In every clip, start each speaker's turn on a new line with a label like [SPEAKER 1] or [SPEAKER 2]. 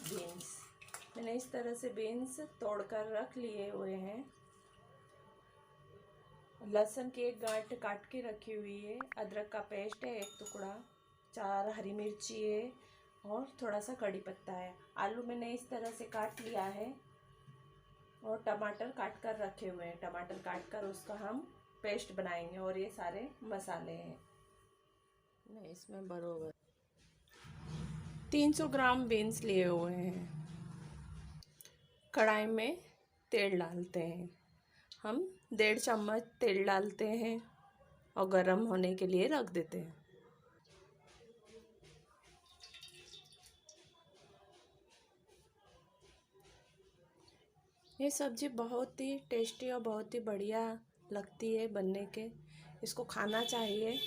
[SPEAKER 1] Beans. मैंने इस तरह से बीन्स तोड़कर रख लिए हुए हैं। लहसुन की एक गांठ काट के रखी हुई है। अदरक का पेस्ट है 1 टुकड़ा। 4 हरी मिर्ची है और थोड़ा सा कड़ी पत्ता है। आलू मैंने इस तरह से काट लिया है और टमाटर काट कर रखे हुए हैं। टमाटर काट कर उसका हम पेस्ट बनाएंगे। और ये सारे मसाले हैं। नहीं, इसमें बरोबर 300 ग्राम बीन्स लिए हुए हैं। कढ़ाई में तेल डालते हैं। हम 1.5 चम्मच तेल डालते हैं और गरम होने के लिए रख देते हैं। ये सब्ज़ी बहुत ही टेस्टी और बहुत ही बढ़िया लगती है बनने के। इसको खाना चाहिए।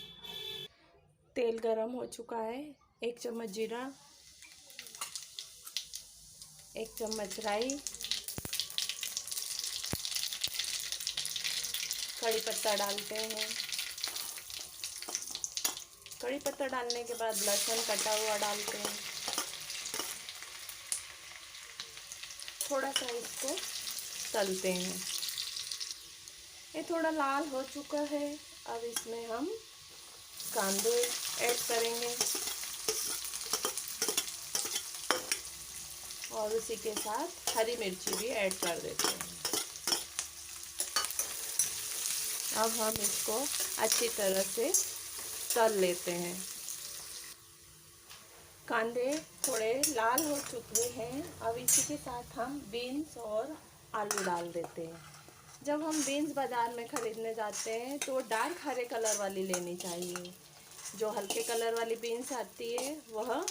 [SPEAKER 1] तेल गरम हो चुका है। 1 चम्मच जीरा, 1 चम्मच राई, कड़ी पत्ता डालते हैं। कड़ी पत्ता डालने के बाद लहसुन कटा हुआ डालते हैं। थोड़ा सा इसको तलते हैं। ये थोड़ा लाल हो चुका है। अब इसमें हम कांदे ऐड करेंगे और उसी के साथ हरी मिर्ची भी ऐड कर देते हैं। अब हम इसको अच्छी तरह से तल लेते हैं। कांदे थोड़े लाल हो चुके हैं। अब इसी के साथ हम बीन्स और आलू डाल देते हैं। जब हम बीन्स बाज़ार में ख़रीदने जाते हैं तो डार्क हरे कलर वाली लेनी चाहिए। जो हल्के कलर वाली बीन्स आती है वह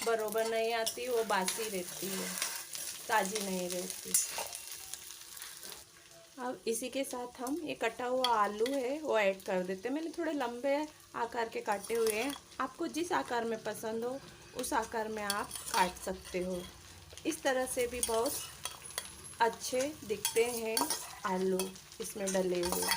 [SPEAKER 1] बरोबर नहीं आती, वो बासी रहती है, ताज़ी नहीं रहती। अब इसी के साथ हम ये कटा हुआ आलू है वो ऐड कर देते हैं। मैंने थोड़े लंबे आकार के काटे हुए हैं। आपको जिस आकार में पसंद हो उस आकार में आप काट सकते हो। इस तरह से भी बहुत अच्छे दिखते हैं आलू इसमें डले हुए।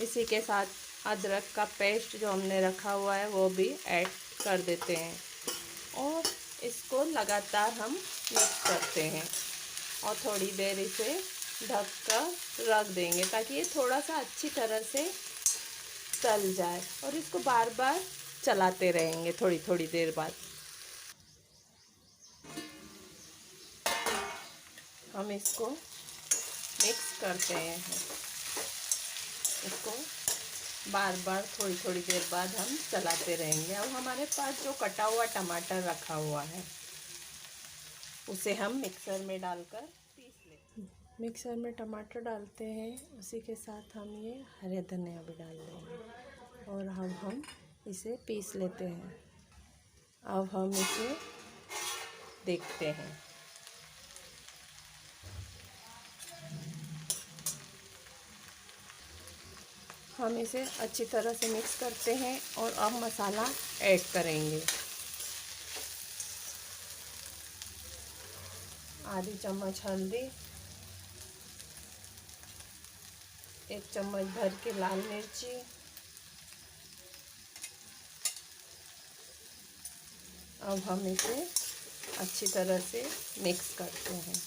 [SPEAKER 1] इसी के साथ अदरक का पेस्ट जो हमने रखा हुआ है वो भी ऐड कर देते हैं और इसको लगातार हम मिक्स करते हैं और थोड़ी देर इसे ढक कर रख देंगे ताकि ये थोड़ा सा अच्छी तरह से तल जाए। और इसको बार बार चलाते रहेंगे थोड़ी थोड़ी देर बाद। हम इसको मिक्स करते हैं। इसको बार बार थोड़ी थोड़ी देर बाद हम चलाते रहेंगे। अब हमारे पास जो कटा हुआ टमाटर रखा हुआ है उसे हम मिक्सर में डालकर पीस लेते हैं। मिक्सर में टमाटर डालते हैं, उसी के साथ हम ये हरे धनिया भी डाल देंगे और अब हम इसे पीस लेते हैं। अब हम इसे देखते हैं। हम इसे अच्छी तरह से मिक्स करते हैं और अब मसाला ऐड करेंगे। आधी चम्मच हल्दी, 1 चम्मच भर के लाल मिर्ची, अब हम इसे अच्छी तरह से मिक्स करते हैं।